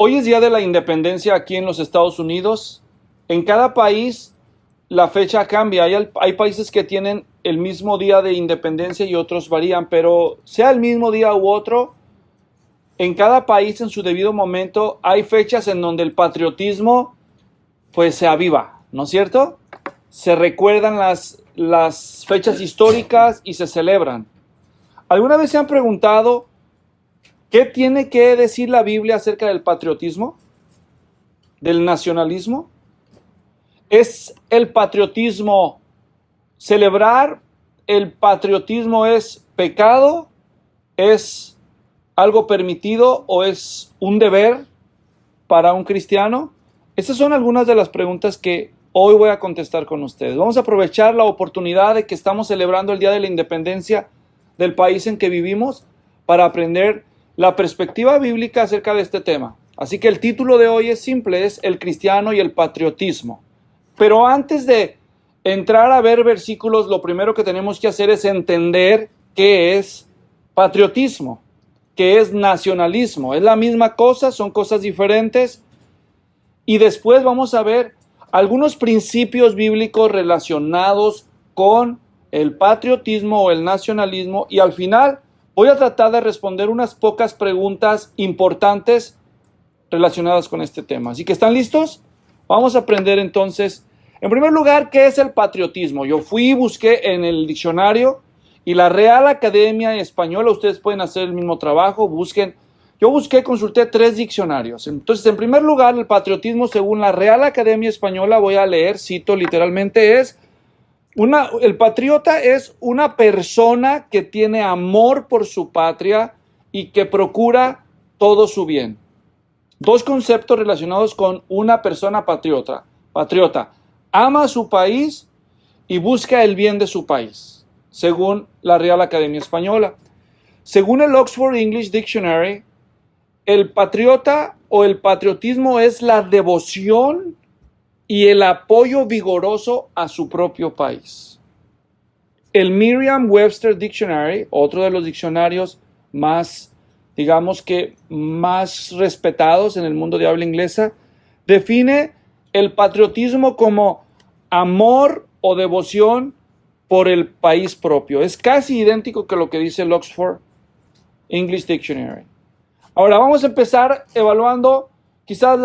Hoy es Día de la Independencia aquí en los Estados Unidos. En cada país la fecha cambia. Hay países que tienen el mismo día de independencia y otros varían, pero sea el mismo día u otro, en cada país en su debido momento hay fechas en donde el patriotismo pues se aviva, ¿no es cierto? Se recuerdan las fechas históricas y se celebran. ¿Alguna vez se han preguntado qué tiene que decir la Biblia acerca del patriotismo? ¿Del nacionalismo? ¿Es el patriotismo celebrar? ¿El patriotismo es pecado? ¿Es algo permitido o es un deber para un cristiano? Esas son algunas de las preguntas que hoy voy a contestar con ustedes. Vamos a aprovechar la oportunidad de que estamos celebrando el Día de la Independencia del país en que vivimos para aprender la perspectiva bíblica acerca de este tema. Así que el título de hoy es simple, es El cristiano y el patriotismo. Pero antes de entrar a ver versículos, lo primero que tenemos que hacer es entender qué es patriotismo, qué es nacionalismo. Es la misma cosa, son cosas diferentes. Y después vamos a ver algunos principios bíblicos relacionados con el patriotismo o el nacionalismo. Y al final voy a tratar de responder unas pocas preguntas importantes relacionadas con este tema. Así que, ¿están listos? Vamos a aprender entonces, en primer lugar, ¿qué es el patriotismo? Yo fui y busqué en el diccionario y la Real Academia Española, ustedes pueden hacer el mismo trabajo, busquen. Yo consulté 3 diccionarios. Entonces, en primer lugar, el patriotismo, según la Real Academia Española, voy a leer, cito literalmente, el patriota es una persona que tiene amor por su patria y que procura todo su bien. 2 conceptos relacionados con una persona patriota. Patriota, ama a su país y busca el bien de su país, según la Real Academia Española. Según el Oxford English Dictionary, el patriota o el patriotismo es la devoción y el apoyo vigoroso a su propio país. El Merriam-Webster Dictionary, otro de los diccionarios más, digamos que más respetados en el mundo de habla inglesa, define el patriotismo como amor o devoción por el país propio. Es casi idéntico que lo que dice el Oxford English Dictionary. Ahora vamos a empezar evaluando quizás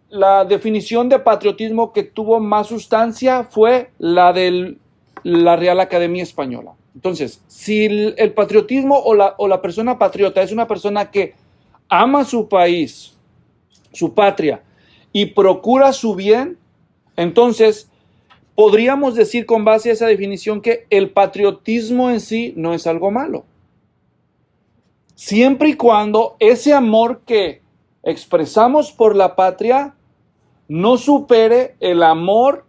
la definición de patriotismo que tuvo más sustancia fue la de la Real Academia Española. Entonces, si el patriotismo o la persona patriota es una persona que ama su país, su patria, y procura su bien, entonces podríamos decir con base a esa definición que el patriotismo en sí no es algo malo. Siempre y cuando ese amor que expresamos por la patria no supere el amor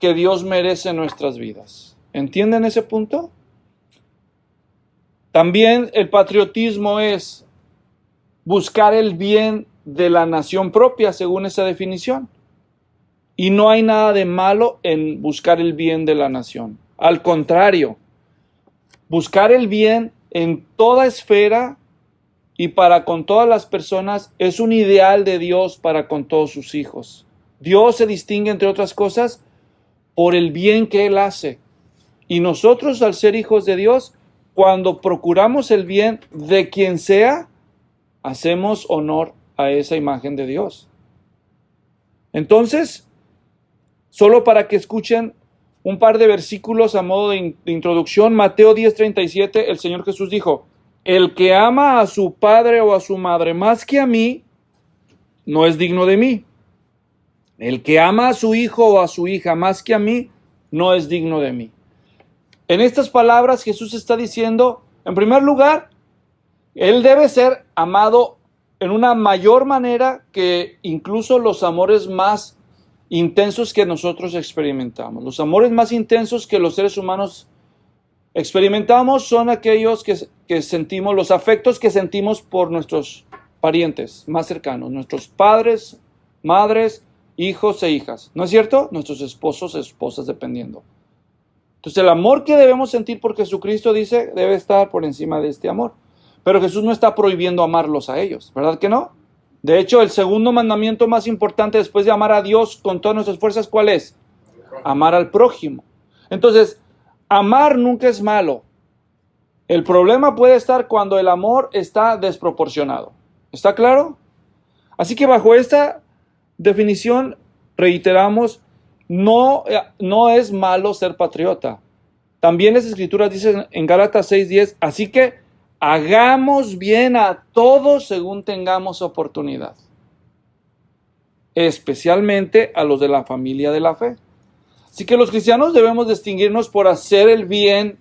que Dios merece en nuestras vidas. ¿Entienden ese punto? También el patriotismo es buscar el bien de la nación propia, según esa definición. Y no hay nada de malo en buscar el bien de la nación. Al contrario, buscar el bien en toda esfera y para con todas las personas es un ideal de Dios para con todos sus hijos. Dios se distingue, entre otras cosas, por el bien que Él hace. Y nosotros, al ser hijos de Dios, cuando procuramos el bien de quien sea, hacemos honor a esa imagen de Dios. Entonces, solo para que escuchen un par de versículos a modo de introducción, Mateo 10:37, el Señor Jesús dijo, el que ama a su padre o a su madre más que a mí, no es digno de mí. El que ama a su hijo o a su hija más que a mí, no es digno de mí. En estas palabras Jesús está diciendo, en primer lugar, Él debe ser amado en una mayor manera que incluso los amores más intensos que nosotros experimentamos. Los amores más intensos que los seres humanos experimentamos son aquellos que sentimos, los afectos que sentimos por nuestros parientes más cercanos, nuestros padres, madres, hijos e hijas. ¿No es cierto? Nuestros esposos, esposas, dependiendo. Entonces el amor que debemos sentir por Jesucristo, dice, debe estar por encima de este amor. Pero Jesús no está prohibiendo amarlos a ellos, ¿verdad que no? De hecho, el segundo mandamiento más importante después de amar a Dios con todas nuestras fuerzas, ¿cuál es? Amar al prójimo. Entonces, amar nunca es malo. El problema puede estar cuando el amor está desproporcionado. ¿Está claro? Así que bajo esta definición, reiteramos, no es malo ser patriota. También las Escrituras dicen en Gálatas 6:10, así que hagamos bien a todos según tengamos oportunidad, especialmente a los de la familia de la fe. Así que los cristianos debemos distinguirnos por hacer el bien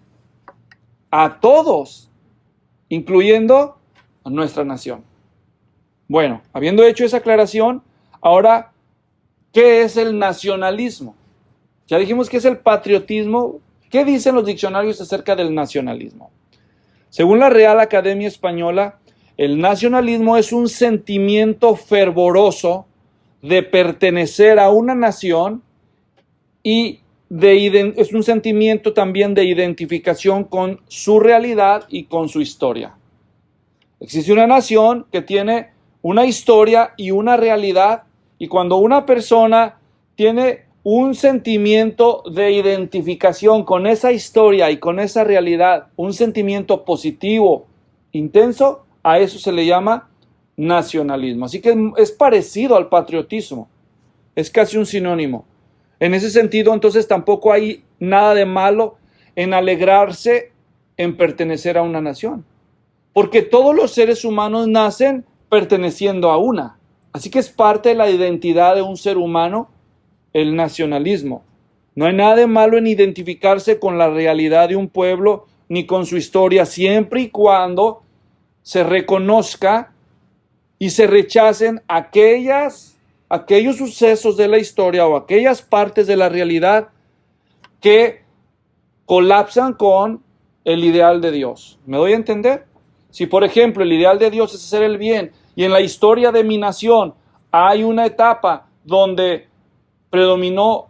a todos, incluyendo a nuestra nación. Bueno, habiendo hecho esa aclaración, ahora, ¿qué es el nacionalismo? Ya dijimos que es el patriotismo. ¿Qué dicen los diccionarios acerca del nacionalismo? Según la Real Academia Española, el nacionalismo es un sentimiento fervoroso de pertenecer a una nación y es un sentimiento también de identificación con su realidad y con su historia. Existe una nación que tiene una historia y una realidad, y cuando una persona tiene un sentimiento de identificación con esa historia y con esa realidad, un sentimiento positivo, intenso, a eso se le llama nacionalismo. Así que es parecido al patriotismo, es casi un sinónimo. En ese sentido, entonces, tampoco hay nada de malo en alegrarse en pertenecer a una nación, porque todos los seres humanos nacen perteneciendo a una. Así que es parte de la identidad de un ser humano el nacionalismo. No hay nada de malo en identificarse con la realidad de un pueblo ni con su historia, siempre y cuando se reconozca y se rechacen aquellos sucesos de la historia o aquellas partes de la realidad que colapsan con el ideal de Dios. ¿Me doy a entender? Si, por ejemplo, el ideal de Dios es hacer el bien y en la historia de mi nación hay una etapa donde predominó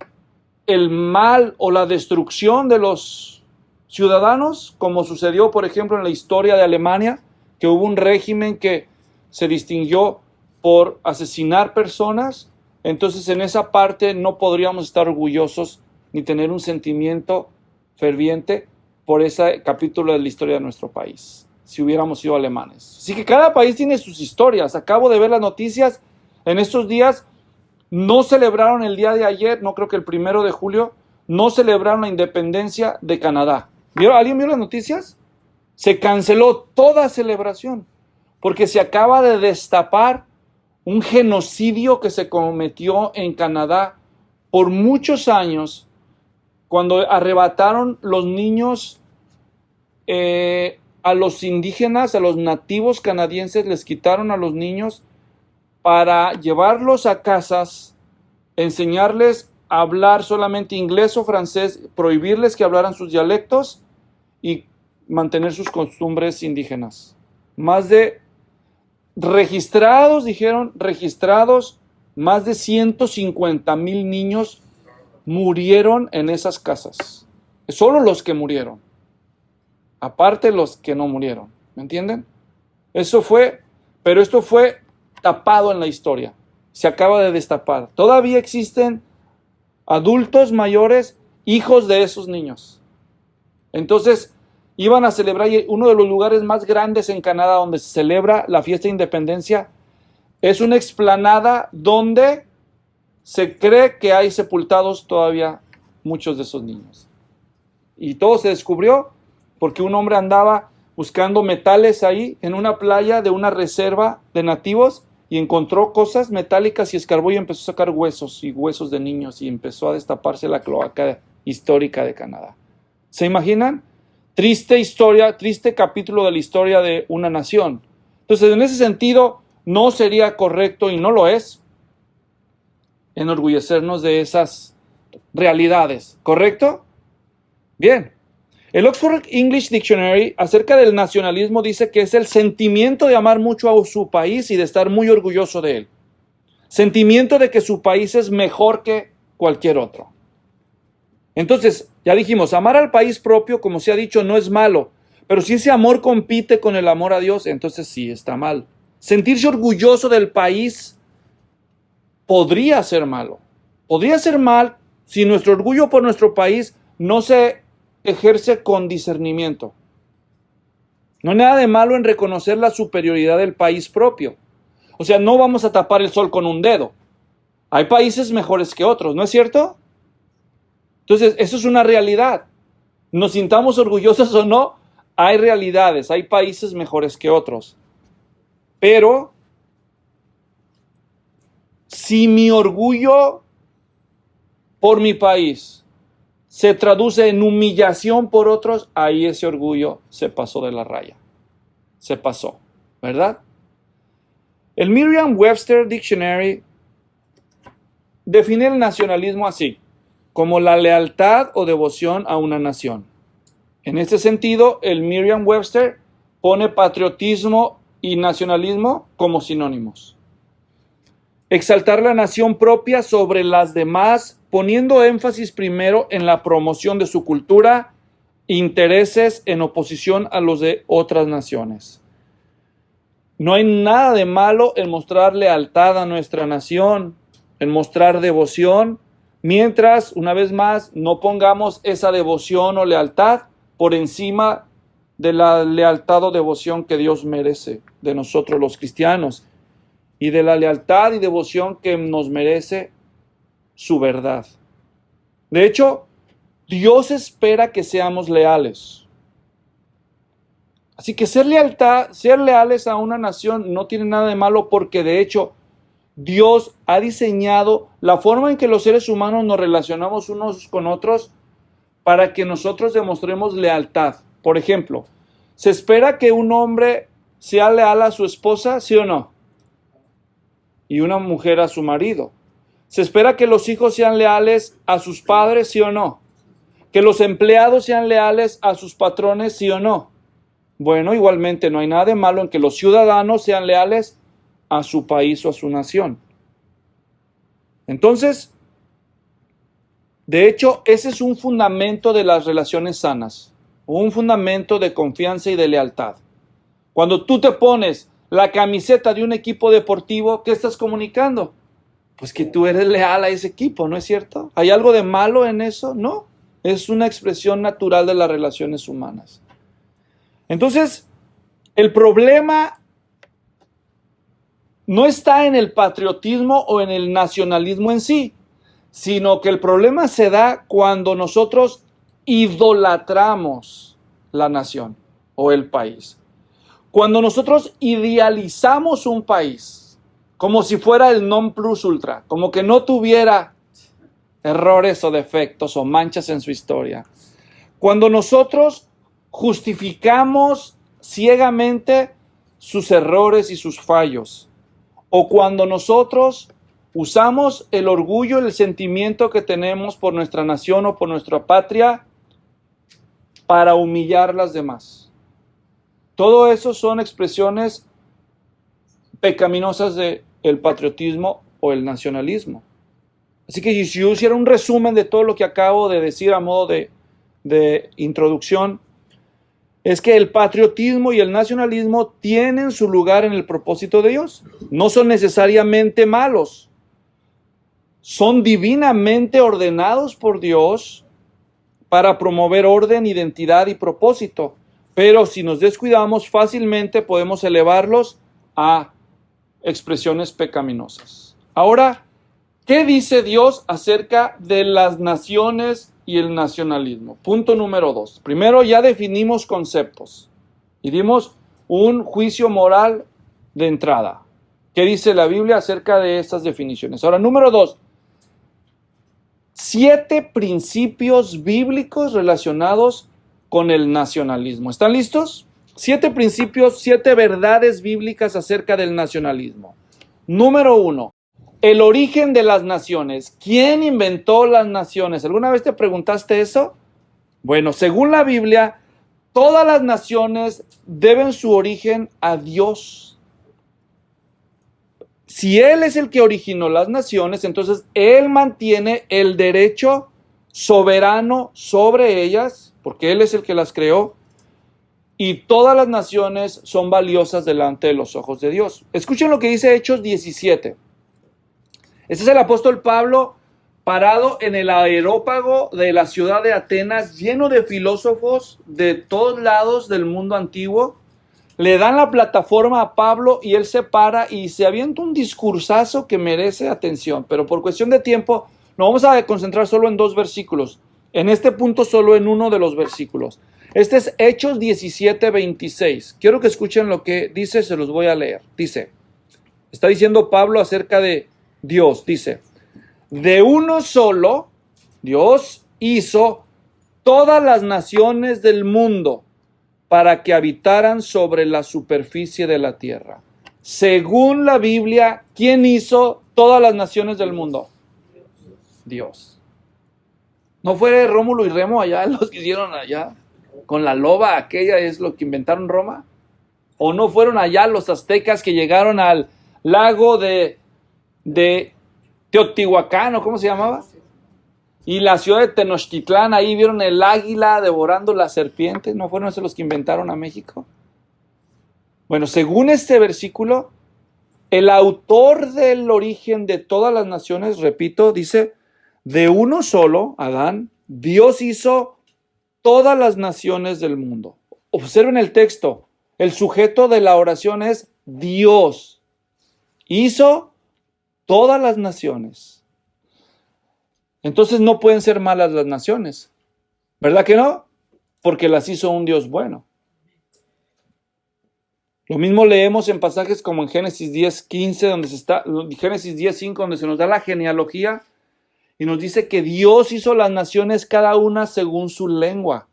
el mal o la destrucción de los ciudadanos, como sucedió, por ejemplo, en la historia de Alemania, que hubo un régimen que se distinguió por asesinar personas, entonces en esa parte no podríamos estar orgullosos ni tener un sentimiento ferviente por ese capítulo de la historia de nuestro país, si hubiéramos sido alemanes. Así que cada país tiene sus historias. Acabo de ver las noticias en estos días. No celebraron el día de ayer, no creo que el 1 de julio, no celebraron la independencia de Canadá. ¿Alguien vio las noticias? Se canceló toda celebración porque se acaba de destapar un genocidio que se cometió en Canadá por muchos años, cuando arrebataron los niños a los indígenas, a los nativos canadienses, les quitaron a los niños para llevarlos a casas, enseñarles a hablar solamente inglés o francés, prohibirles que hablaran sus dialectos y mantener sus costumbres indígenas. Registrados, más de 150,000 niños murieron en esas casas. Solo los que murieron. Aparte los que no murieron. ¿Me entienden? Pero esto fue tapado en la historia. Se acaba de destapar. Todavía existen adultos mayores, hijos de esos niños. Entonces, iban a celebrar uno de los lugares más grandes en Canadá donde se celebra la fiesta de independencia. Es una explanada donde se cree que hay sepultados todavía muchos de esos niños. Y todo se descubrió porque un hombre andaba buscando metales ahí en una playa de una reserva de nativos y encontró cosas metálicas y escarbó y empezó a sacar huesos y huesos de niños y empezó a destaparse la cloaca histórica de Canadá. ¿Se imaginan? Triste historia, triste capítulo de la historia de una nación. Entonces, en ese sentido, no sería correcto, y no lo es, enorgullecernos de esas realidades. ¿Correcto? Bien. El Oxford English Dictionary acerca del nacionalismo dice que es el sentimiento de amar mucho a su país y de estar muy orgulloso de él. Sentimiento de que su país es mejor que cualquier otro. Entonces, ya dijimos, amar al país propio, como se ha dicho, no es malo. Pero si ese amor compite con el amor a Dios, entonces sí está mal. sentirse orgulloso del país podría ser malo. Podría ser mal si nuestro orgullo por nuestro país no se ejerce con discernimiento. No hay nada de malo en reconocer la superioridad del país propio. O sea, no vamos a tapar el sol con un dedo. Hay países mejores que otros, ¿no es cierto? Entonces, eso es una realidad. Nos sintamos orgullosos o no, hay realidades, hay países mejores que otros. Pero, si mi orgullo por mi país se traduce en humillación por otros, ahí ese orgullo se pasó de la raya. Se pasó, ¿verdad? El Merriam-Webster Dictionary define el nacionalismo así, como la lealtad o devoción a una nación. En este sentido, el Merriam-Webster pone patriotismo y nacionalismo como sinónimos. Exaltar la nación propia sobre las demás, poniendo énfasis primero en la promoción de su cultura, intereses en oposición a los de otras naciones. No hay nada de malo en mostrar lealtad a nuestra nación, en mostrar devoción, mientras, una vez más, no pongamos esa devoción o lealtad por encima de la lealtad o devoción que Dios merece de nosotros los cristianos y de la lealtad y devoción que nos merece su verdad. De hecho, Dios espera que seamos leales. Así que ser leales a una nación no tiene nada de malo, porque de hecho Dios ha diseñado la forma en que los seres humanos nos relacionamos unos con otros para que nosotros demostremos lealtad. Por ejemplo, ¿se espera que un hombre sea leal a su esposa, sí o no? Y una mujer a su marido. ¿Se espera que los hijos sean leales a sus padres, sí o no? ¿Que los empleados sean leales a sus patrones, sí o no? Bueno, igualmente no hay nada de malo en que los ciudadanos sean leales a su país o a su nación. Entonces, de hecho, ese es un fundamento de las relaciones sanas, un fundamento de confianza y de lealtad. Cuando tú te pones la camiseta de un equipo deportivo, ¿qué estás comunicando? Pues que tú eres leal a ese equipo, ¿no es cierto? ¿Hay algo de malo en eso? No, es una expresión natural de las relaciones humanas. Entonces, el problema no está en el patriotismo o en el nacionalismo en sí, sino que el problema se da cuando nosotros idolatramos la nación o el país. Cuando nosotros idealizamos un país como si fuera el non plus ultra, como que no tuviera errores o defectos o manchas en su historia. Cuando nosotros justificamos ciegamente sus errores y sus fallos, o cuando nosotros usamos el orgullo y el sentimiento que tenemos por nuestra nación o por nuestra patria para humillar a las demás. Todo eso son expresiones pecaminosas del patriotismo o el nacionalismo. Así que si yo hiciera un resumen de todo lo que acabo de decir a modo de introducción, es que el patriotismo y el nacionalismo tienen su lugar en el propósito de Dios. No son necesariamente malos. Son divinamente ordenados por Dios para promover orden, identidad y propósito. Pero si nos descuidamos, fácilmente podemos elevarlos a expresiones pecaminosas. Ahora, ¿qué dice Dios acerca de las naciones y el nacionalismo? Punto número 2. Primero, ya definimos conceptos y dimos un juicio moral de entrada. ¿Qué dice la Biblia acerca de estas definiciones? Ahora, número 2. 7 principios bíblicos relacionados con el nacionalismo. ¿Están listos? 7 principios, 7 verdades bíblicas acerca del nacionalismo. Número 1. El origen de las naciones. ¿Quién inventó las naciones? ¿Alguna vez te preguntaste eso? Bueno, según la Biblia, todas las naciones deben su origen a Dios. Si Él es el que originó las naciones, entonces Él mantiene el derecho soberano sobre ellas, porque Él es el que las creó, y todas las naciones son valiosas delante de los ojos de Dios. Escuchen lo que dice Hechos 17. Este es el apóstol Pablo parado en el aerópago de la ciudad de Atenas, lleno de filósofos de todos lados del mundo antiguo. Le dan la plataforma a Pablo y él se para y se avienta un discursazo que merece atención. Pero por cuestión de tiempo nos vamos a concentrar solo en 2 versículos. En este punto solo en uno de los versículos. Este es Hechos 17:26. Quiero que escuchen lo que dice, se los voy a leer. Dice, está diciendo Pablo acerca de Dios. Dice, de uno solo, Dios hizo todas las naciones del mundo para que habitaran sobre la superficie de la tierra. Según la Biblia, ¿quién hizo todas las naciones del mundo? Dios. ¿No fue Rómulo y Remo allá, los que hicieron allá? Con la loba aquella es lo que inventaron Roma. ¿O no fueron allá los aztecas que llegaron al lago de Teotihuacán, o cómo se llamaba? Y la ciudad de Tenochtitlán, ahí vieron el águila devorando la serpiente. ¿No fueron esos los que inventaron a México? Bueno, según este versículo, el autor del origen de todas las naciones, repito, dice, de uno solo, Adán, Dios hizo todas las naciones del mundo. Observen el texto. El sujeto de la oración es Dios. Hizo todas las naciones. Entonces no pueden ser malas las naciones. ¿Verdad que no? Porque las hizo un Dios bueno. Lo mismo leemos en pasajes como en Génesis 10:15, Génesis 10:5, donde se nos da la genealogía y nos dice que Dios hizo las naciones cada una según su lengua.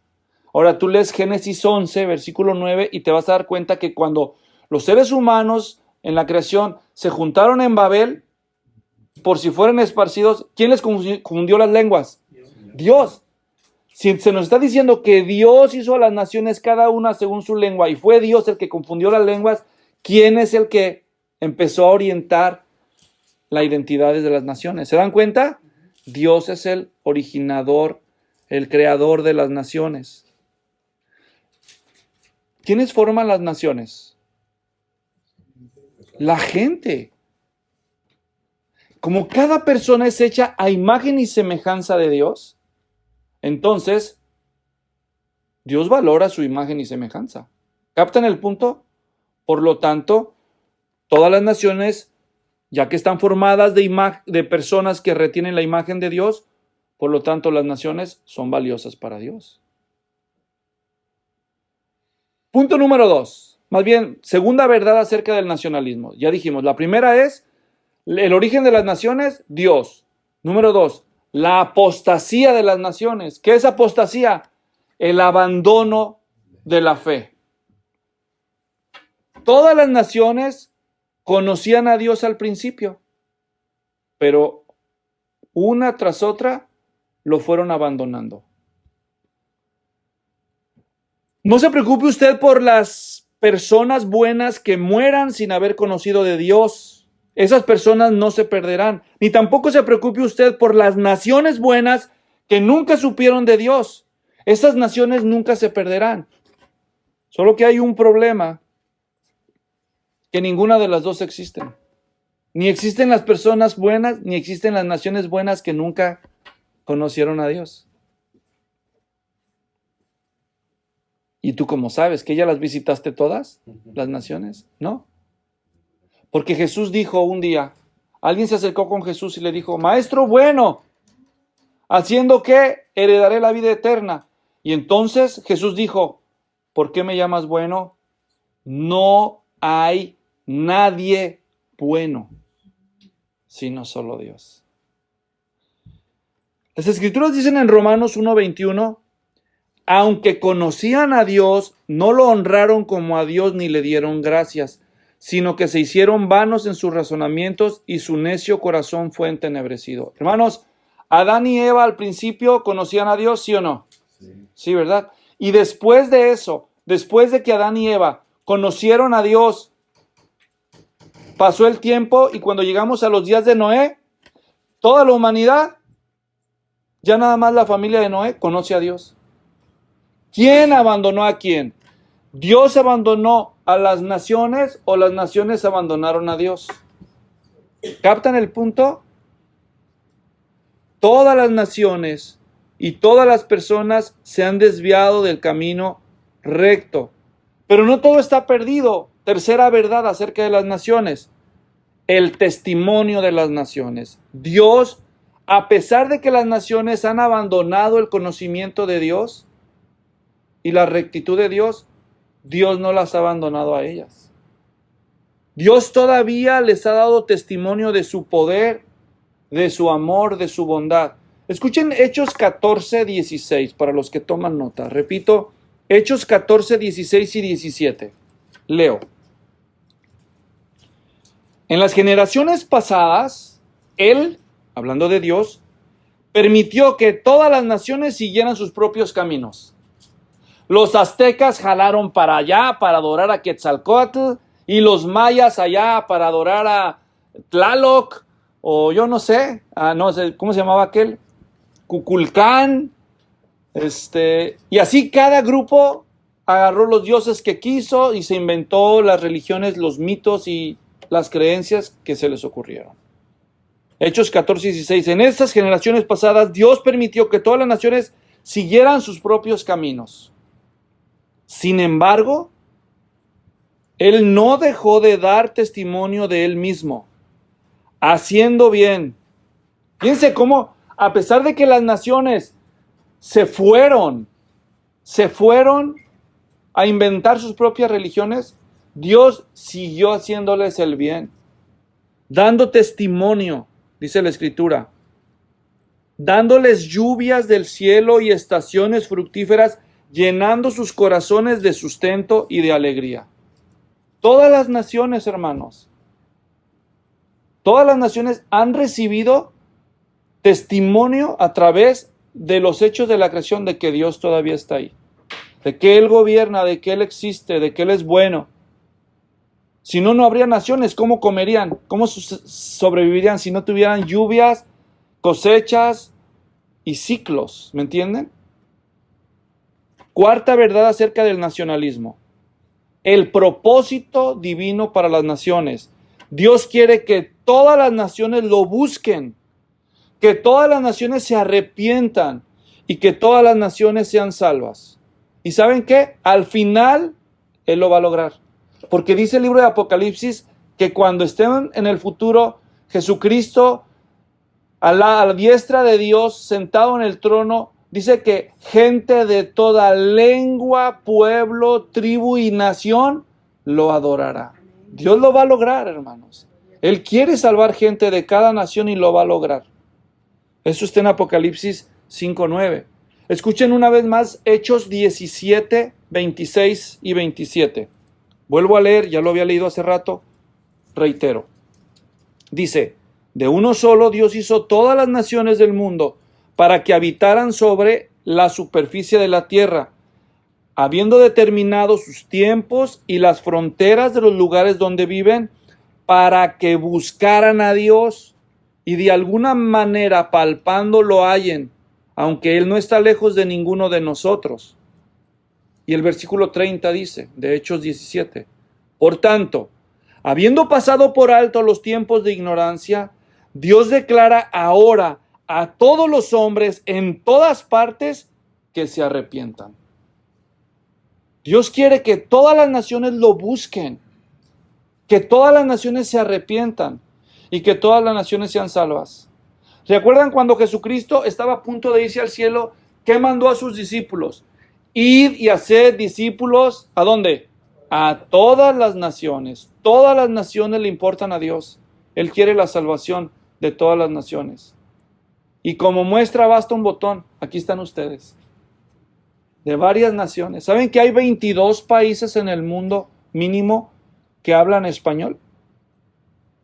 Ahora tú lees Génesis 11, versículo 9, y te vas a dar cuenta que cuando los seres humanos en la creación se juntaron en Babel, por si fueran esparcidos, ¿quién les confundió las lenguas? Dios. Si se nos está diciendo que Dios hizo a las naciones cada una según su lengua y fue Dios el que confundió las lenguas, ¿quién es el que empezó a orientar la identidad de las naciones? ¿Se dan cuenta? Dios es el originador, el creador de las naciones. ¿Quiénes forman las naciones? La gente. Como cada persona es hecha a imagen y semejanza de Dios, entonces Dios valora su imagen y semejanza. ¿Captan el punto? Por lo tanto, todas las naciones, ya que están formadas de personas que retienen la imagen de Dios, por lo tanto las naciones son valiosas para Dios. Punto número 2. Más bien, segunda verdad acerca del nacionalismo. Ya dijimos, la primera es el origen de las naciones, Dios. Número 2, la apostasía de las naciones. ¿Qué es apostasía? El abandono de la fe. Todas las naciones conocían a Dios al principio, pero una tras otra lo fueron abandonando. No se preocupe usted por las personas buenas que mueran sin haber conocido de Dios. Esas personas no se perderán. Ni tampoco se preocupe usted por las naciones buenas que nunca supieron de Dios. Esas naciones nunca se perderán. Solo que hay un problema, que ninguna de las dos existen. Ni existen las personas buenas, ni existen las naciones buenas que nunca conocieron a Dios. ¿Y tú cómo sabes? ¿Que ya las visitaste todas, las naciones? ¿No? Porque Jesús dijo un día, alguien se acercó con Jesús y le dijo, Maestro bueno, ¿haciendo qué? Heredaré la vida eterna. Y entonces Jesús dijo, ¿por qué me llamas bueno? No hay nadie bueno, sino solo Dios. Las Escrituras dicen en Romanos 1:21, aunque conocían a Dios, no lo honraron como a Dios ni le dieron gracias, sino que se hicieron vanos en sus razonamientos y su necio corazón fue entenebrecido. Hermanos, Adán y Eva al principio conocían a Dios, ¿sí o no? Sí, ¿verdad? Y después de eso, después de que Adán y Eva conocieron a Dios, pasó el tiempo y cuando llegamos a los días de Noé, toda la humanidad, ya nada más la familia de Noé conoce a Dios. ¿Quién abandonó a quién? ¿Dios abandonó a las naciones o las naciones abandonaron a Dios? ¿Captan el punto? Todas las naciones y todas las personas se han desviado del camino recto. Pero no todo está perdido. Tercera verdad acerca de las naciones. El testimonio de las naciones. Dios, a pesar de que las naciones han abandonado el conocimiento de Dios y la rectitud de Dios, Dios no las ha abandonado a ellas. Dios todavía les ha dado testimonio de su poder, de su amor, de su bondad. Escuchen Hechos 14, 16 para los que toman nota. Repito, Hechos 14, 16 y 17. Leo. En las generaciones pasadas, Él, hablando de Dios, permitió que todas las naciones siguieran sus propios caminos. Los aztecas jalaron para allá para adorar a Quetzalcóatl y los mayas allá para adorar a Tlaloc o yo no sé, ¿cómo se llamaba aquel? Cuculcán. Y así cada grupo agarró los dioses que quiso y se inventó las religiones, los mitos y las creencias que se les ocurrieron. Hechos 14 y 16. En estas generaciones pasadas, Dios permitió que todas las naciones siguieran sus propios caminos. Sin embargo, Él no dejó de dar testimonio de Él mismo, haciendo bien. Fíjense cómo, a pesar de que las naciones se fueron a inventar sus propias religiones, Dios siguió haciéndoles el bien, dando testimonio, dice la Escritura, dándoles lluvias del cielo y estaciones fructíferas, llenando sus corazones de sustento y de alegría. Todas las naciones, hermanos, todas las naciones han recibido testimonio a través de los hechos de la creación de que Dios todavía está ahí, de que Él gobierna, de que Él existe, de que Él es bueno. Si no, no habría naciones. ¿Cómo comerían? ¿Cómo sobrevivirían si no tuvieran lluvias, cosechas y ciclos? ¿Me entienden? Cuarta verdad acerca del nacionalismo. El propósito divino para las naciones. Dios quiere que todas las naciones lo busquen, que todas las naciones se arrepientan y que todas las naciones sean salvas. ¿Y saben qué? Al final, Él lo va a lograr. Porque dice el libro de Apocalipsis que cuando estén en el futuro, Jesucristo a la diestra de Dios, sentado en el trono, dice que gente de toda lengua, pueblo, tribu y nación lo adorará. Dios lo va a lograr, hermanos. Él quiere salvar gente de cada nación y lo va a lograr. Eso está en Apocalipsis 5:9. Escuchen una vez más Hechos 17, 26 y 27. Vuelvo a leer, ya lo había leído hace rato, reitero. Dice, de uno solo Dios hizo todas las naciones del mundo para que habitaran sobre la superficie de la tierra, habiendo determinado sus tiempos y las fronteras de los lugares donde viven, para que buscaran a Dios y de alguna manera palpando lo hallen, aunque Él no está lejos de ninguno de nosotros. Y el versículo 30 dice, de Hechos 17, por tanto, habiendo pasado por alto los tiempos de ignorancia, Dios declara ahora a todos los hombres en todas partes que se arrepientan. Dios quiere que todas las naciones lo busquen, que todas las naciones se arrepientan y que todas las naciones sean salvas. ¿Recuerdan cuando Jesucristo estaba a punto de irse al cielo? ¿Qué mandó a sus discípulos? Id y haced discípulos, ¿a dónde? A todas las naciones. Todas las naciones le importan a Dios. Él quiere la salvación de todas las naciones. Y como muestra basta un botón. Aquí están ustedes. De varias naciones. ¿Saben que hay 22 países en el mundo mínimo que hablan español?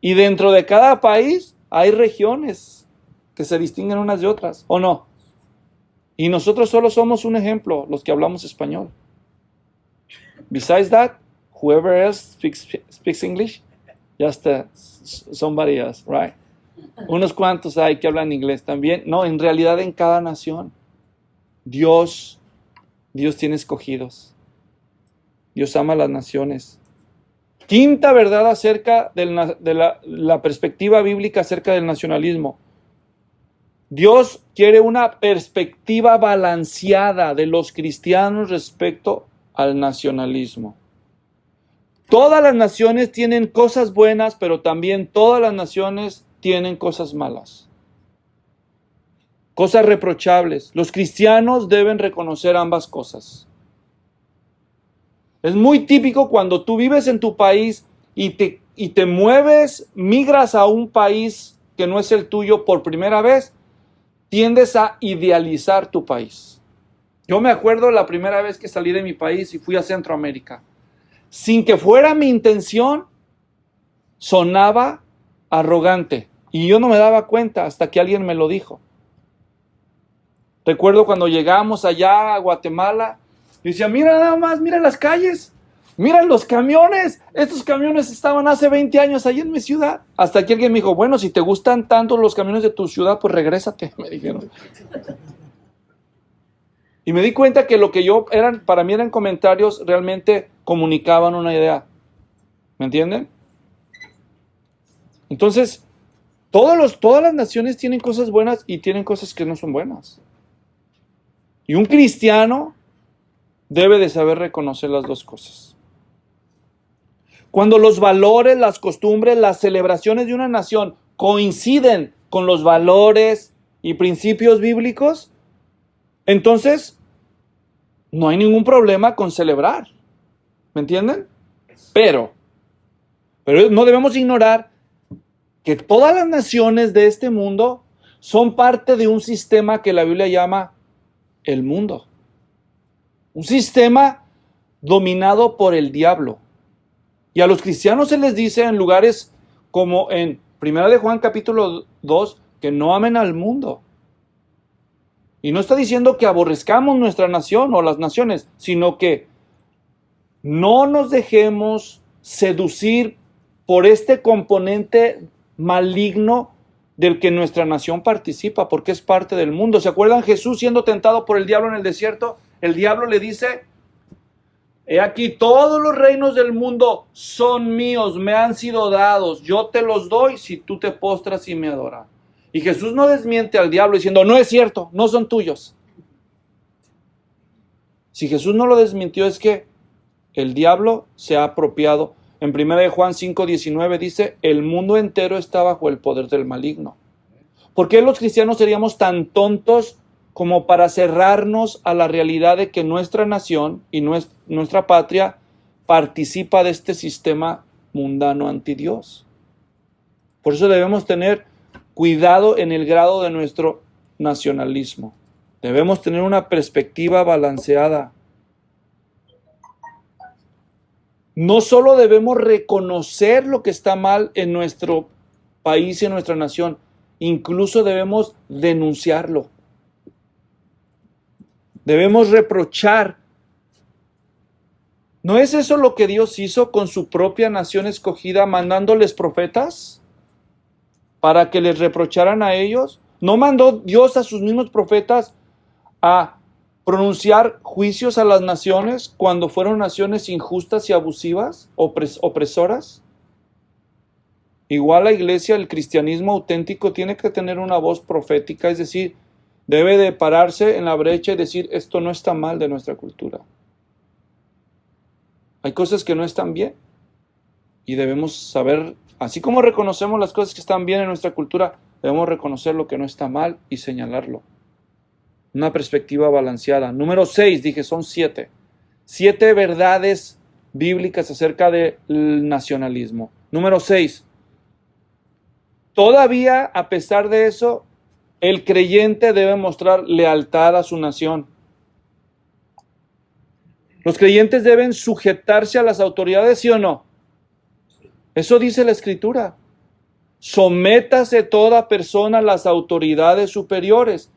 Y dentro de cada país hay regiones que se distinguen unas de otras, ¿o no? Y nosotros solo somos un ejemplo, los que hablamos español. Besides that, whoever else speaks English, just somebody else, right? Unos cuantos hay que hablan inglés también. No, en realidad en cada nación, Dios tiene escogidos. Dios ama a las naciones. Quinta verdad acerca de la perspectiva bíblica acerca del nacionalismo. Dios quiere una perspectiva balanceada de los cristianos respecto al nacionalismo. Todas las naciones tienen cosas buenas, pero también todas las naciones tienen cosas malas. Cosas reprochables. Los cristianos deben reconocer ambas cosas. Es muy típico cuando tú vives en tu país y te mueves, migras a un país que no es el tuyo por primera vez, tiendes a idealizar tu país. Yo me acuerdo la primera vez que salí de mi país y fui a Centroamérica. Sin que fuera mi intención, sonaba arrogante. Y yo no me daba cuenta hasta que alguien me lo dijo. Recuerdo cuando llegamos allá a Guatemala, y decía, mira nada más, mira las calles, mira los camiones. Estos camiones estaban hace 20 años allí en mi ciudad. Hasta que alguien me dijo, bueno, si te gustan tanto los camiones de tu ciudad, pues regrésate, me dijeron. Y me di cuenta que lo que para mí eran comentarios, realmente comunicaban una idea. ¿Me entienden? Entonces, todas las naciones tienen cosas buenas y tienen cosas que no son buenas. Y un cristiano debe de saber reconocer las dos cosas. Cuando los valores, las costumbres, las celebraciones de una nación coinciden con los valores y principios bíblicos, entonces no hay ningún problema con celebrar. ¿Me entienden? Pero no debemos ignorar que todas las naciones de este mundo son parte de un sistema que la Biblia llama el mundo. Un sistema dominado por el diablo. Y a los cristianos se les dice en lugares como en 1 de Juan capítulo 2 que no amen al mundo. Y no está diciendo que aborrezcamos nuestra nación o las naciones, sino que no nos dejemos seducir por este componente maligno del que nuestra nación participa, porque es parte del mundo. ¿Se acuerdan Jesús siendo tentado por el diablo en el desierto? El diablo le dice, he aquí todos los reinos del mundo son míos, me han sido dados, yo te los doy si tú te postras y me adoras. Y Jesús no desmiente al diablo diciendo, no es cierto, no son tuyos. Si Jesús no lo desmintió es que el diablo se ha apropiado. En 1 de Juan 5:19 dice, el mundo entero está bajo el poder del maligno. ¿Por qué los cristianos seríamos tan tontos como para cerrarnos a la realidad de que nuestra nación y nuestra patria participa de este sistema mundano anti Dios? Por eso debemos tener cuidado en el grado de nuestro nacionalismo. Debemos tener una perspectiva balanceada. No solo debemos reconocer lo que está mal en nuestro país y en nuestra nación, incluso debemos denunciarlo. Debemos reprochar. ¿No es eso lo que Dios hizo con su propia nación escogida, mandándoles profetas para que les reprocharan a ellos? ¿No mandó Dios a sus mismos profetas a pronunciar juicios a las naciones cuando fueron naciones injustas y abusivas, opresoras? Igual la iglesia, el cristianismo auténtico tiene que tener una voz profética, es decir, debe de pararse en la brecha y decir, esto no está mal de nuestra cultura. Hay cosas que no están bien y debemos saber, así como reconocemos las cosas que están bien en nuestra cultura, debemos reconocer lo que no está mal y señalarlo. Una perspectiva balanceada. Número 6, dije, son 7. 7 verdades bíblicas acerca del nacionalismo. Número 6. Todavía, a pesar de eso, el creyente debe mostrar lealtad a su nación. Los creyentes deben sujetarse a las autoridades, ¿sí o no? Eso dice la Escritura. Sométase toda persona a las autoridades superiores,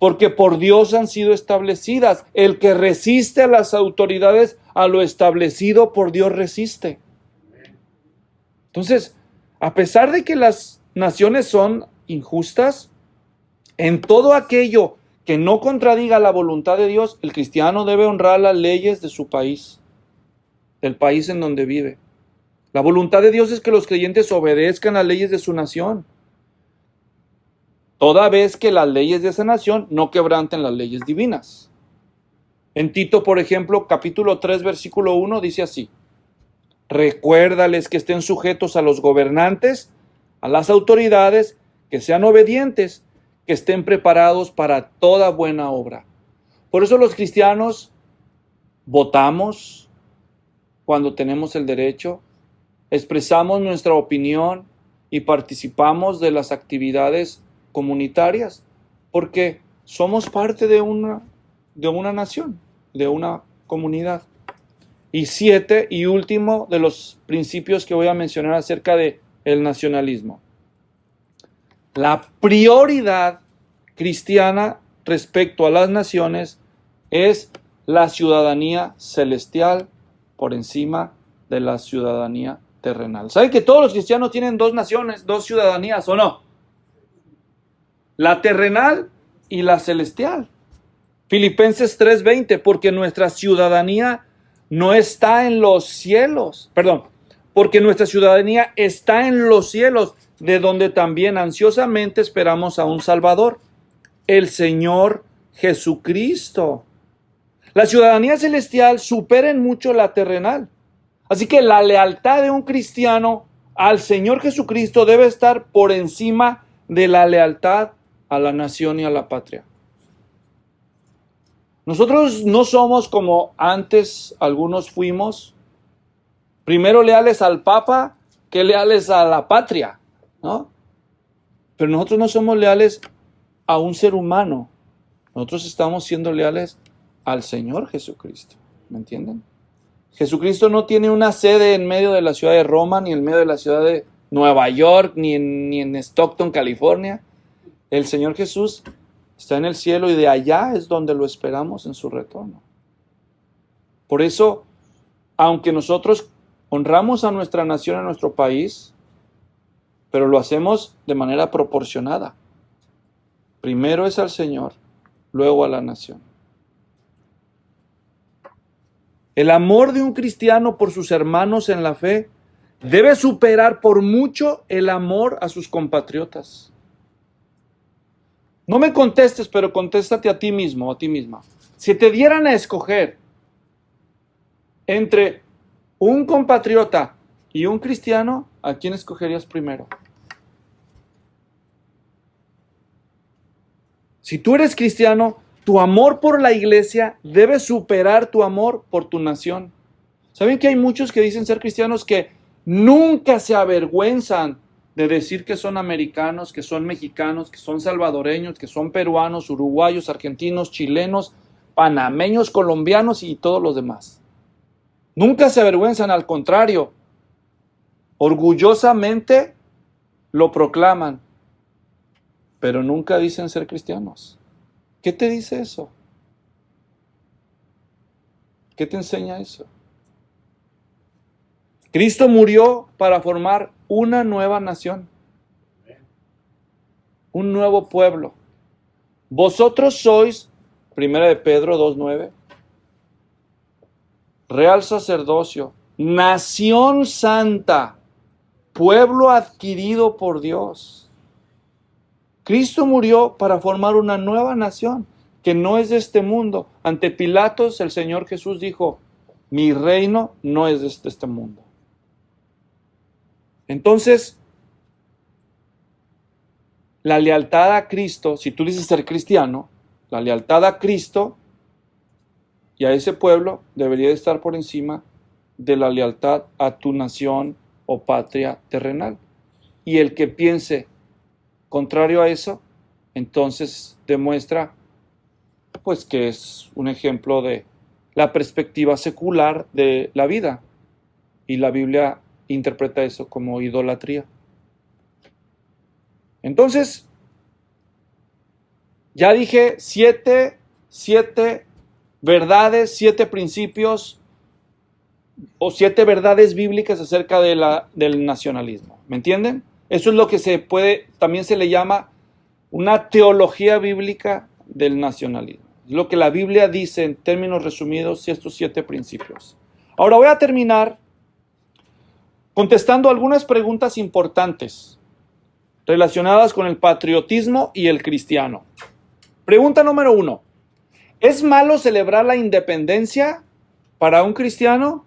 porque por Dios han sido establecidas. El que resiste a las autoridades, a lo establecido por Dios resiste. Entonces, a pesar de que las naciones son injustas, en todo aquello que no contradiga la voluntad de Dios, el cristiano debe honrar las leyes de su país. del país en donde vive. La voluntad de Dios es que los creyentes obedezcan las leyes de su nación, toda vez que las leyes de esa nación no quebranten las leyes divinas. En Tito, por ejemplo, capítulo 3, versículo 1, dice así: recuérdales que estén sujetos a los gobernantes, a las autoridades, que sean obedientes, que estén preparados para toda buena obra. Por eso los cristianos votamos cuando tenemos el derecho, expresamos nuestra opinión y participamos de las actividades comunitarias, porque somos parte de una nación, de una comunidad. Y 7 y último de los principios que voy a mencionar acerca de el nacionalismo. La prioridad cristiana respecto a las naciones es la ciudadanía celestial por encima de la ciudadanía terrenal. ¿Saben que todos los cristianos tienen dos naciones, dos ciudadanías, o no? La terrenal y la celestial. Filipenses 3:20, porque nuestra ciudadanía no está en los cielos, porque nuestra ciudadanía está en los cielos, de donde también ansiosamente esperamos a un Salvador, el Señor Jesucristo. La ciudadanía celestial supera en mucho la terrenal. Así que la lealtad de un cristiano al Señor Jesucristo debe estar por encima de la lealtad a la nación y a la patria. Nosotros no somos como antes algunos fuimos, primero leales al Papa que leales a la patria, ¿no? Pero nosotros no somos leales a un ser humano. Nosotros estamos siendo leales al Señor Jesucristo. ¿Me entienden? Jesucristo no tiene una sede en medio de la ciudad de Roma, ni en medio de la ciudad de Nueva York, ni en Stockton, California. El Señor Jesús está en el cielo y de allá es donde lo esperamos en su retorno. Por eso, aunque nosotros honramos a nuestra nación, a nuestro país, pero lo hacemos de manera proporcionada. Primero es al Señor, luego a la nación. El amor de un cristiano por sus hermanos en la fe debe superar por mucho el amor a sus compatriotas. No me contestes, pero contéstate a ti mismo o a ti misma. Si te dieran a escoger entre un compatriota y un cristiano, ¿a quién escogerías primero? Si tú eres cristiano, tu amor por la iglesia debe superar tu amor por tu nación. ¿Saben que hay muchos que dicen ser cristianos que nunca se avergüenzan de decir que son americanos, que son mexicanos, que son salvadoreños, que son peruanos, uruguayos, argentinos, chilenos, panameños, colombianos y todos los demás? Nunca se avergüenzan, al contrario, orgullosamente lo proclaman, pero nunca dicen ser cristianos. ¿Qué te dice eso? ¿Qué te enseña eso? Cristo murió para formar una nueva nación, un nuevo pueblo. Vosotros sois, 1 de Pedro 2:9, real sacerdocio, nación santa, pueblo adquirido por Dios. Cristo murió para formar una nueva nación que no es de este mundo. Ante Pilatos, el Señor Jesús dijo: mi reino no es de este mundo. Entonces, la lealtad a Cristo, si tú dices ser cristiano, la lealtad a Cristo y a ese pueblo debería de estar por encima de la lealtad a tu nación o patria terrenal. Y el que piense contrario a eso, entonces demuestra pues que es un ejemplo de la perspectiva secular de la vida. Y la Biblia interpreta eso como idolatría. Entonces, ya dije 7 verdades, 7 principios o 7 verdades bíblicas acerca del nacionalismo. ¿Me entienden? Eso es lo que también se le llama una teología bíblica del nacionalismo. Es lo que la Biblia dice en términos resumidos, estos 7 principios. Ahora voy a terminar contestando algunas preguntas importantes relacionadas con el patriotismo y el cristiano. Pregunta número 1. ¿Es malo celebrar la independencia para un cristiano?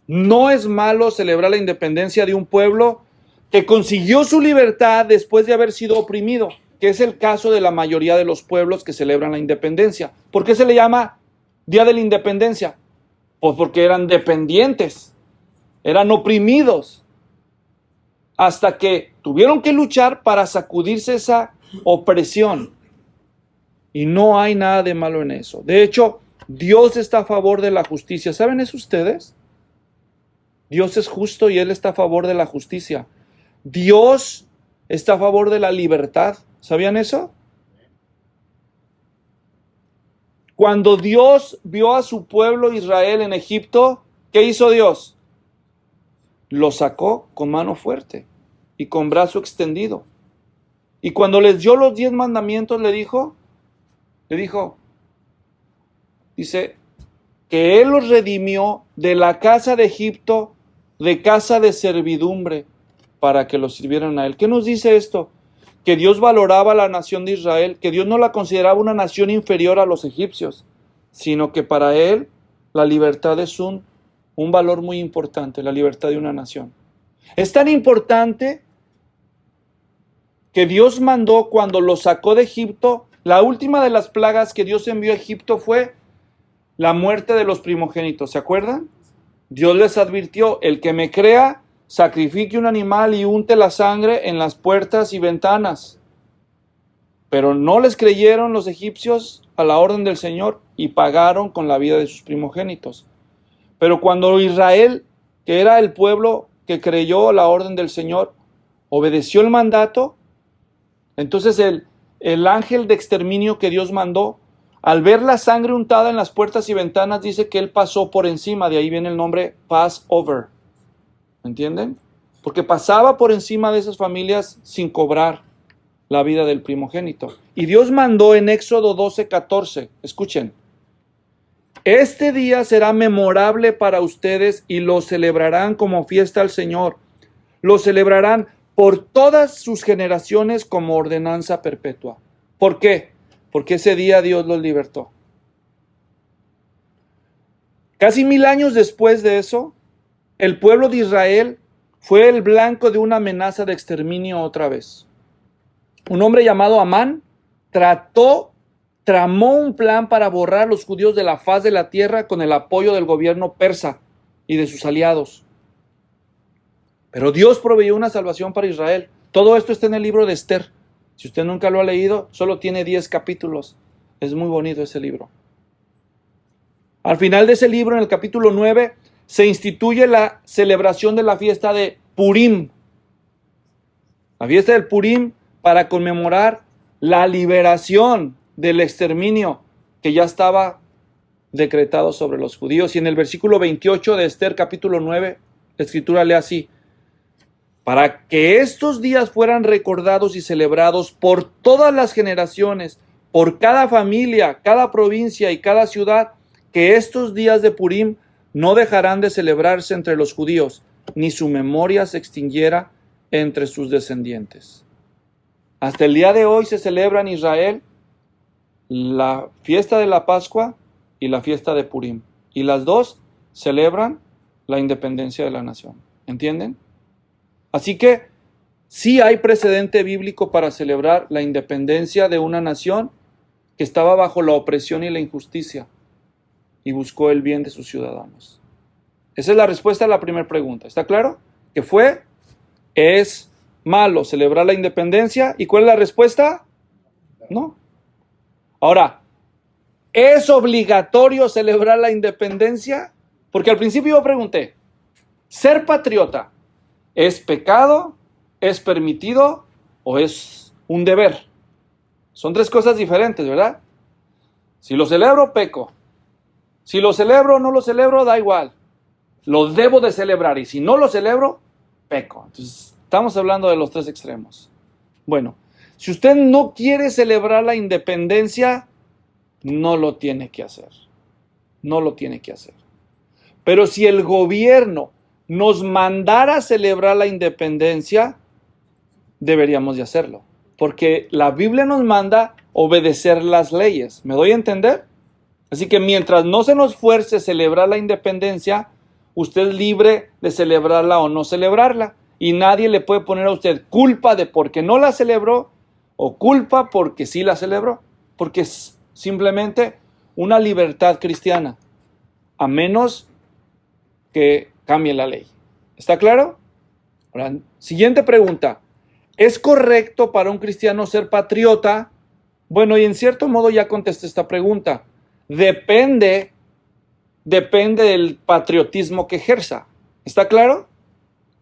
No es malo celebrar la independencia de un pueblo que consiguió su libertad después de haber sido oprimido, que es el caso de la mayoría de los pueblos que celebran la independencia. ¿Por qué se le llama Día de la Independencia? Pues porque eran dependientes, eran oprimidos, hasta que tuvieron que luchar para sacudirse esa opresión. Y no hay nada de malo en eso. De hecho, Dios está a favor de la justicia. ¿Saben eso ustedes? Dios es justo y Él está a favor de la justicia. Dios está a favor de la libertad. ¿Sabían eso? Cuando Dios vio a su pueblo Israel en Egipto, ¿qué hizo Dios? Lo sacó con mano fuerte y con brazo extendido. Y cuando les dio los 10 mandamientos, dice que Él los redimió de la casa de Egipto, de casa de servidumbre, para que los sirvieran a Él. ¿Qué nos dice esto? Que Dios valoraba a la nación de Israel, que Dios no la consideraba una nación inferior a los egipcios, sino que para Él la libertad es un valor muy importante, la libertad de una nación. Es tan importante que Dios mandó cuando los sacó de Egipto. La última de las plagas que Dios envió a Egipto fue la muerte de los primogénitos. ¿Se acuerdan? Dios les advirtió: el que me crea, sacrifique un animal y unte la sangre en las puertas y ventanas. Pero no les creyeron los egipcios a la orden del Señor y pagaron con la vida de sus primogénitos. Pero cuando Israel, que era el pueblo que creyó la orden del Señor, obedeció el mandato, entonces el ángel de exterminio que Dios mandó, al ver la sangre untada en las puertas y ventanas, dice que él pasó por encima. De ahí viene el nombre Passover. ¿Entienden? Porque pasaba por encima de esas familias sin cobrar la vida del primogénito. Y Dios mandó en Éxodo 12:14, escuchen: este día será memorable para ustedes y lo celebrarán como fiesta al Señor. Lo celebrarán por todas sus generaciones como ordenanza perpetua. ¿Por qué? Porque ese día Dios los libertó. Casi 1000 años después de eso, el pueblo de Israel fue el blanco de una amenaza de exterminio otra vez. Un hombre llamado Amán tramó un plan para borrar a los judíos de la faz de la tierra con el apoyo del gobierno persa y de sus aliados. Pero Dios proveyó una salvación para Israel. Todo esto está en el libro de Esther. Si usted nunca lo ha leído, solo tiene 10 capítulos. Es muy bonito ese libro. Al final de ese libro, en el capítulo 9, se instituye la celebración de la fiesta de Purim. La fiesta del Purim para conmemorar la liberación del exterminio que ya estaba decretado sobre los judíos. Y en el versículo 28 de Esther, capítulo 9, la escritura lee así: para que estos días fueran recordados y celebrados por todas las generaciones, por cada familia, cada provincia y cada ciudad, que estos días de Purim no dejarán de celebrarse entre los judíos, ni su memoria se extinguiera entre sus descendientes. Hasta el día de hoy se celebra en Israel la fiesta de la Pascua y la fiesta de Purim. Y las dos celebran la independencia de la nación. ¿Entienden? Así que sí hay precedente bíblico para celebrar la independencia de una nación que estaba bajo la opresión y la injusticia y buscó el bien de sus ciudadanos. Esa es la respuesta a la primera pregunta. ¿Está claro? ¿Qué fue? ¿Es malo celebrar la independencia? ¿Y cuál es la respuesta? No. Ahora, ¿es obligatorio celebrar la independencia? Porque al principio yo pregunté, ¿ser patriota es pecado, es permitido o es un deber? Son tres cosas diferentes, ¿verdad? Si lo celebro, peco. Si lo celebro o no lo celebro, da igual. Lo debo de celebrar, y si no lo celebro, peco. Entonces, estamos hablando de los tres extremos. Bueno, si usted no quiere celebrar la independencia, no lo tiene que hacer. No lo tiene que hacer. Pero si el gobierno nos mandara a celebrar la independencia, deberíamos de hacerlo. Porque la Biblia nos manda obedecer las leyes. ¿Me doy a entender? Así que mientras no se nos fuerce celebrar la independencia, usted es libre de celebrarla o no celebrarla. Y nadie le puede poner a usted culpa de porque no la celebró o culpa porque sí la celebró. Porque es simplemente una libertad cristiana. A menos que cambie la ley. ¿Está claro? Ahora, siguiente pregunta. ¿Es correcto para un cristiano ser patriota? Bueno, y en cierto modo ya contesté esta pregunta. Depende del patriotismo que ejerza. ¿Está claro?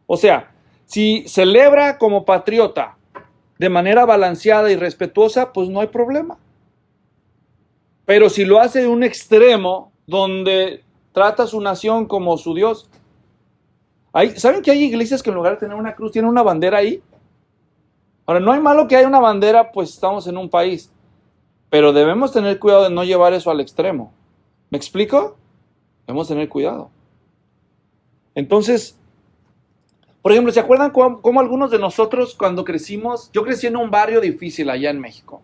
O sea, si celebra como patriota de manera balanceada y respetuosa, pues no hay problema. Pero si lo hace de un extremo donde trata a su nación como su Dios. ¿Saben que hay iglesias que en lugar de tener una cruz tienen una bandera ahí? Ahora, no hay malo que haya una bandera, pues estamos en un país. Pero debemos tener cuidado de no llevar eso al extremo. ¿Me explico? Debemos tener cuidado. Entonces, por ejemplo, ¿se acuerdan cómo algunos de nosotros cuando crecimos? Yo crecí en un barrio difícil allá en México.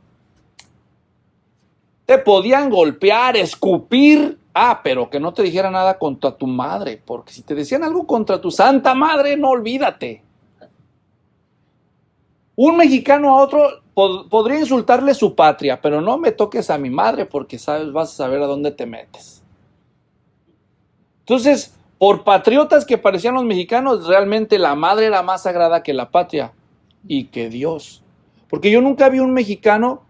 Te podían golpear, escupir. Pero que no te dijera nada contra tu madre, porque si te decían algo contra tu santa madre, no olvídate. Un mexicano a otro podría insultarle su patria, pero no me toques a mi madre porque vas a saber a dónde te metes. Entonces, por patriotas que parecían los mexicanos, realmente la madre era más sagrada que la patria y que Dios. Porque yo nunca vi un mexicano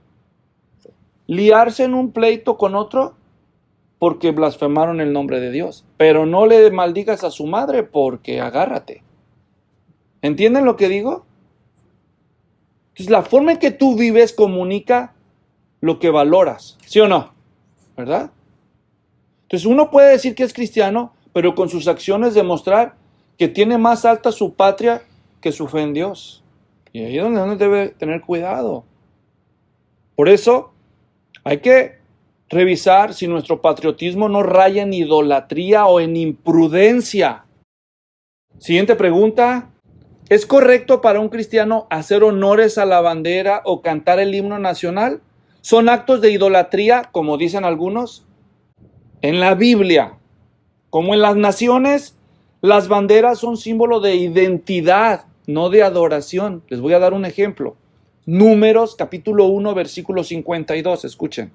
liarse en un pleito con otro porque blasfemaron el nombre de Dios. Pero no le maldigas a su madre porque agárrate. ¿Entienden lo que digo? Entonces la forma en que tú vives comunica lo que valoras, ¿sí o no? ¿Verdad? Entonces uno puede decir que es cristiano, pero con sus acciones demostrar que tiene más alta su patria que su fe en Dios. Y ahí es donde uno debe tener cuidado. Por eso hay que revisar si nuestro patriotismo no raya en idolatría o en imprudencia. Siguiente pregunta. ¿Es correcto para un cristiano hacer honores a la bandera o cantar el himno nacional? ¿Son actos de idolatría, como dicen algunos? En la Biblia, como en las naciones, las banderas son símbolo de identidad, no de adoración. Les voy a dar un ejemplo. Números, capítulo 1, versículo 52. Escuchen.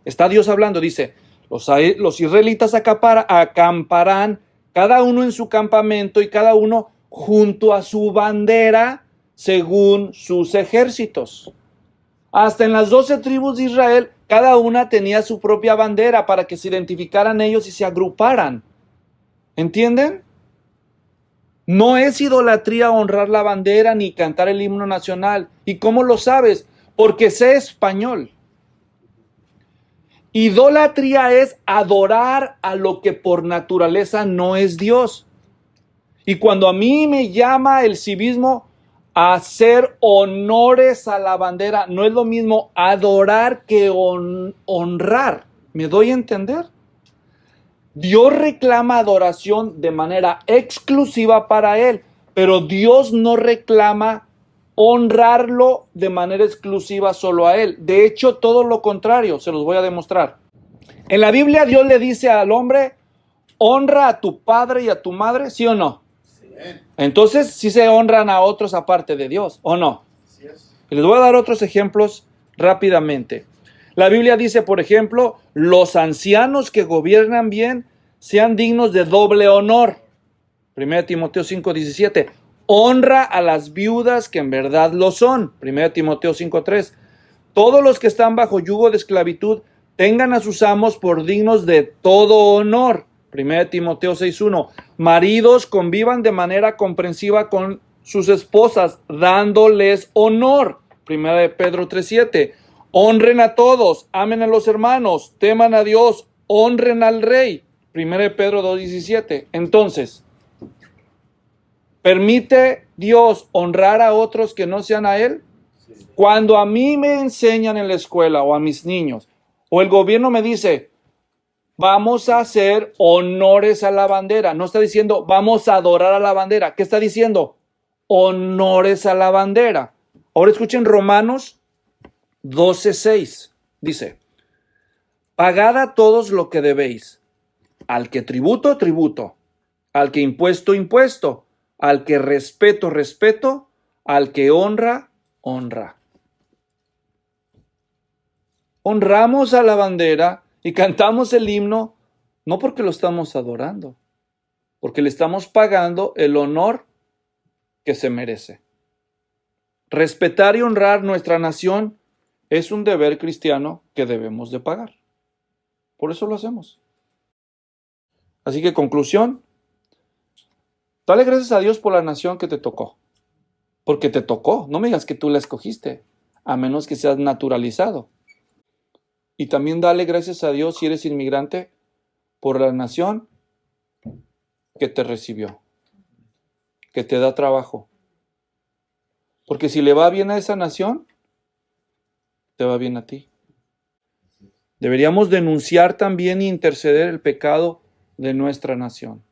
Está Dios hablando, dice, los israelitas acamparán cada uno en su campamento y cada uno junto a su bandera según sus ejércitos. Hasta en las 12 tribus de Israel, cada una tenía su propia bandera para que se identificaran ellos y se agruparan. ¿Entienden? No es idolatría honrar la bandera ni cantar el himno nacional. ¿Y cómo lo sabes? Porque sé español. Idolatría es adorar a lo que por naturaleza no es Dios. Y cuando a mí me llama el civismo a hacer honores a la bandera, no es lo mismo adorar que honrar. ¿Me doy a entender? Dios reclama adoración de manera exclusiva para Él, pero Dios no reclama honrarlo de manera exclusiva solo a Él. De hecho, todo lo contrario, se los voy a demostrar. En la Biblia Dios le dice al hombre, honra a tu padre y a tu madre, ¿sí o no? Sí. Entonces, sí se honran a otros aparte de Dios, ¿o no? Sí es. Y les voy a dar otros ejemplos rápidamente. La Biblia dice, por ejemplo, los ancianos que gobiernan bien sean dignos de doble honor. 1 Timoteo 5:17. Honra a las viudas que en verdad lo son. 1 Timoteo 5:3. Todos los que están bajo yugo de esclavitud tengan a sus amos por dignos de todo honor. 1 Timoteo 6:1. Maridos convivan de manera comprensiva con sus esposas, dándoles honor. 1 Pedro 3:7. Honren a todos, amen a los hermanos, teman a Dios, honren al rey. 1 Pedro 2:17. Entonces, ¿permite Dios honrar a otros que no sean a Él? Sí. Cuando a mí me enseñan en la escuela o a mis niños, o el gobierno me dice, vamos a hacer honores a la bandera. No está diciendo vamos a adorar a la bandera. ¿Qué está diciendo? Honores a la bandera. Ahora escuchen Romanos 12:6. Dice, pagad a todos lo que debéis. Al que tributo, tributo. Al que impuesto, impuesto. Al que respeto, respeto. Al que honra, honra. Honramos a la bandera y cantamos el himno no porque lo estamos adorando, porque le estamos pagando el honor que se merece. Respetar y honrar nuestra nación es un deber cristiano que debemos de pagar. Por eso lo hacemos. Así que conclusión, dale gracias a Dios por la nación que te tocó. Porque te tocó, no me digas que tú la escogiste, a menos que seas naturalizado. Y también dale gracias a Dios si eres inmigrante por la nación que te recibió, que te da trabajo. Porque si le va bien a esa nación, te va bien a ti. Deberíamos denunciar también e interceder el pecado de nuestra nación.